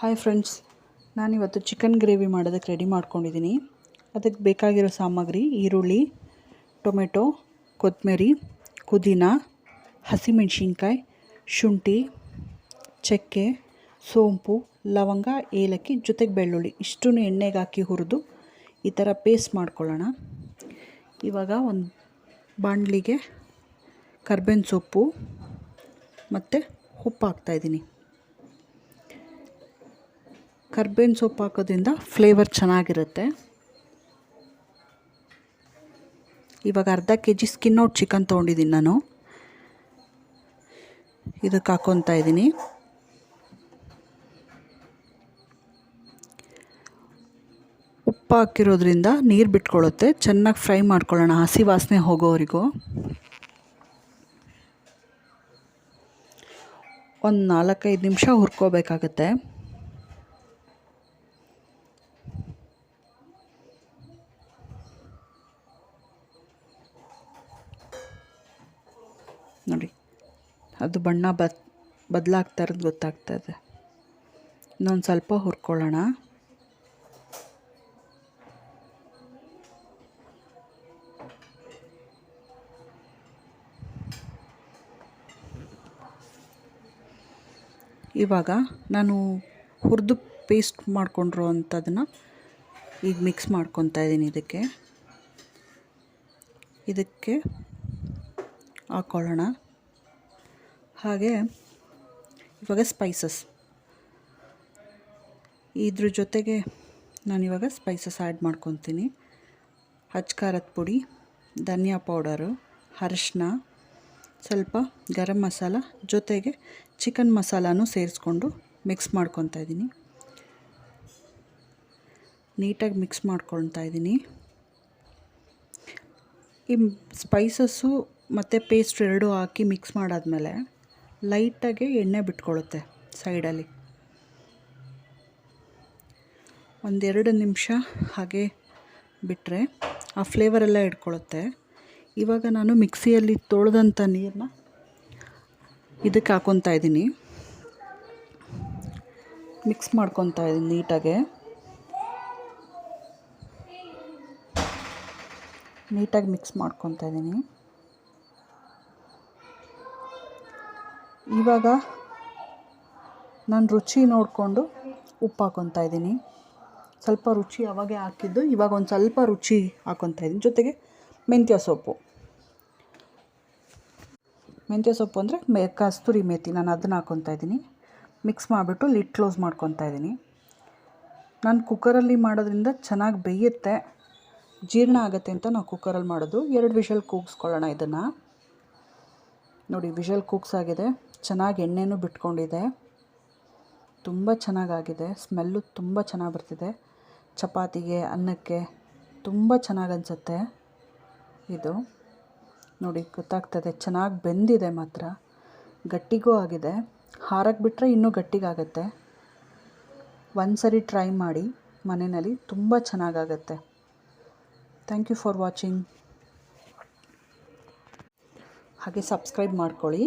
Hi friends, ನಾನಿವತ್ತು chicken gravy ಮಾಡೋದಕ್ಕೆ ready ಮಾಡ್ಕೊಂಡಿದ್ದೀನಿ. ಅದಕ್ಕೆ ಬೇಕಾಗಿರೋ ಸಾಮಗ್ರಿ ಈರುಳ್ಳಿ, ಟೊಮೆಟೊ, ಕೊತ್ತಂಬರಿ, ಪುದೀನ, ಹಸಿಮೆಣಸಿನ್ಕಾಯಿ, ಶುಂಠಿ, ಚಕ್ಕೆ, ಸೋಂಪು, ಲವಂಗ, ಏಲಕ್ಕಿ, ಜೊತೆಗೆ ಬೆಳ್ಳುಳ್ಳಿ ಇಷ್ಟನ್ನು ಎಣ್ಣೆಗೆ ಹಾಕಿ ಹುರಿದು ಈ ಥರ ಪೇಸ್ಟ್ ಮಾಡ್ಕೊಳ್ಳೋಣ. ಇವಾಗ ಒಂದು ಬಾಣಲಿಗೆ ಕರ್ಬೇವಿನ ಸೊಪ್ಪು ಮತ್ತು ಉಪ್ಪು ಹಾಕ್ತಾಯಿದ್ದೀನಿ. ಕರ್ಬೇವಿನ ಸೊಪ್ಪು ಹಾಕೋದ್ರಿಂದ ಫ್ಲೇವರ್ ಚೆನ್ನಾಗಿರುತ್ತೆ. ಇವಾಗ ಅರ್ಧ kg ಸ್ಕಿನ್ ಔಟ್ ಚಿಕನ್ ತೊಗೊಂಡಿದ್ದೀನಿ ನಾನು. ಇದಕ್ಕೆ ಹಾಕ್ಕೊತಾ ಇದ್ದೀನಿ. ಉಪ್ಪು ಹಾಕಿರೋದ್ರಿಂದ ನೀರು ಬಿಟ್ಕೊಳ್ಳುತ್ತೆ. ಚೆನ್ನಾಗಿ ಫ್ರೈ ಮಾಡ್ಕೊಳ್ಳೋಣ ಹಸಿ ವಾಸನೆ ಹೋಗೋವರೆಗೂ. ಒಂದು 4-5 ನಿಮಿಷ ಹುರ್ಕೋಬೇಕಾಗತ್ತೆ. ನೋಡಿ, ಅದು ಬಣ್ಣ ಬದಲಾಗ್ತಾ ಇರೋದು ಗೊತ್ತಾಗ್ತದೆ. ಇನ್ನೊಂದು ಸ್ವಲ್ಪ ಹುರ್ಕೊಳ್ಳೋಣ. ಇವಾಗ ನಾನು ಹುರಿದು ಪೇಸ್ಟ್ ಮಾಡ್ಕೊಂಡಿರೋ ಅಂಥದ್ದನ್ನು ಈಗ ಮಿಕ್ಸ್ ಮಾಡ್ಕೊತಾ ಇದ್ದೀನಿ. ಇದಕ್ಕೆ ಹಾಕ್ಕೊಳ್ಳೋಣ. ಹಾಗೆ ಇವಾಗ ಸ್ಪೈಸಸ್, ಇದ್ರ ಜೊತೆಗೆ ನಾನಿವಾಗ ಸ್ಪೈಸಸ್ ಆ್ಯಡ್ ಮಾಡ್ಕೊತೀನಿ. ಖಾರದ ಪುಡಿ, ಧನಿಯಾ ಪೌಡರು, ಅರಿಶಿನ, ಸ್ವಲ್ಪ ಗರಂ ಮಸಾಲ, ಜೊತೆಗೆ ಚಿಕನ್ ಮಸಾಲಾನು ಸೇರಿಸ್ಕೊಂಡು ಮಿಕ್ಸ್ ಮಾಡ್ಕೊತಾ ಇದ್ದೀನಿ. ನೀಟಾಗಿ ಮಿಕ್ಸ್ ಮಾಡ್ಕೊಳ್ತಾ ಇದ್ದೀನಿ. ಈ ಸ್ಪೈಸಸ್ಸು ಮತ್ತು ಪೇಸ್ಟ್ ಎರಡೂ ಹಾಕಿ ಮಿಕ್ಸ್ ಮಾಡಾದಮೇಲೆ ಲೈಟಾಗಿ ಎಣ್ಣೆ ಬಿಟ್ಕೊಳ್ಳುತ್ತೆ ಸೈಡಲ್ಲಿ. 1-2 ನಿಮಿಷ ಹಾಗೆ ಬಿಟ್ಟರೆ ಆ ಫ್ಲೇವರೆಲ್ಲ ಹಿಡ್ಕೊಳ್ಳುತ್ತೆ. ಇವಾಗ ನಾನು ಮಿಕ್ಸಿಯಲ್ಲಿ ತೊಳೆದಂಥ ನೀರನ್ನ ಇದಕ್ಕೆ ಹಾಕ್ಕೊತಾ ಇದ್ದೀನಿ. ಮಿಕ್ಸ್ ಮಾಡ್ಕೊತಾ ಇದ್ದೀನಿ ನೀಟಾಗಿ ಮಿಕ್ಸ್ ಮಾಡ್ಕೊತಾ ಇದ್ದೀನಿ. ಇವಾಗ ನಾನು ರುಚಿ ನೋಡಿಕೊಂಡು ಉಪ್ಪು ಹಾಕ್ಕೊತಾ ಇದ್ದೀನಿ. ಸ್ವಲ್ಪ ರುಚಿ ಅವಾಗೆ ಹಾಕಿದ್ದು, ಇವಾಗ ಒಂದು ಸ್ವಲ್ಪ ರುಚಿ ಹಾಕ್ಕೊತಾ ಇದ್ದೀನಿ. ಜೊತೆಗೆ ಮೆಂತ್ಯ ಸೊಪ್ಪು ಅಂದರೆ ಕಸ್ತೂರಿ ಮೇಥಿ, ನಾನು ಅದನ್ನು ಹಾಕ್ಕೊತಾ ಇದ್ದೀನಿ. ಮಿಕ್ಸ್ ಮಾಡಿಬಿಟ್ಟು ಲಿಡ್ ಕ್ಲೋಸ್ ಮಾಡ್ಕೊತಾ ಇದ್ದೀನಿ. ನಾನು ಕುಕ್ಕರಲ್ಲಿ ಮಾಡೋದ್ರಿಂದ ಚೆನ್ನಾಗಿ ಬೇಯುತ್ತೆ, ಜೀರ್ಣ ಆಗುತ್ತೆ ಅಂತ ನಾವು ಕುಕ್ಕರಲ್ಲಿ ಮಾಡೋದು. 2 ವಿಷಲ್ ಕೂಗಿಸ್ಕೊಳ್ಳೋಣ ಇದನ್ನು. ನೋಡಿ, ವಿಷಲ್ ಕೂಗ್ಸ್ ಆಗಿದೆ. ಚೆನ್ನಾಗಿ ಎಣ್ಣೆನೂ ಬಿಟ್ಕೊಂಡಿದೆ. ತುಂಬ ಚೆನ್ನಾಗಾಗಿದೆ. ಸ್ಮೆಲ್ಲು ತುಂಬ ಚೆನ್ನಾಗಿ ಬರ್ತಿದೆ. ಚಪಾತಿಗೆ, ಅನ್ನಕ್ಕೆ ತುಂಬ ಚೆನ್ನಾಗಿ ಅನಿಸುತ್ತೆ ಇದು. ನೋಡಿ, ಗೊತ್ತಾಗ್ತದೆ ಚೆನ್ನಾಗಿ ಬೆಂದಿದೆ. ಮಾತ್ರ ಗಟ್ಟಿಗೂ ಆಗಿದೆ. ಹಾರಕ್ಕೆ ಬಿಟ್ಟರೆ ಇನ್ನೂ ಗಟ್ಟಿಗಾಗುತ್ತೆ. ಒಂದು ಸರಿ ಟ್ರೈ ಮಾಡಿ ಮನೆಯಲ್ಲಿ, ತುಂಬ ಚೆನ್ನಾಗಾಗತ್ತೆ. Thank you for watching. ಹಾಗೆ ಸಬ್ಸ್ಕ್ರೈಬ್ ಮಾಡ್ಕೊಳ್ಳಿ.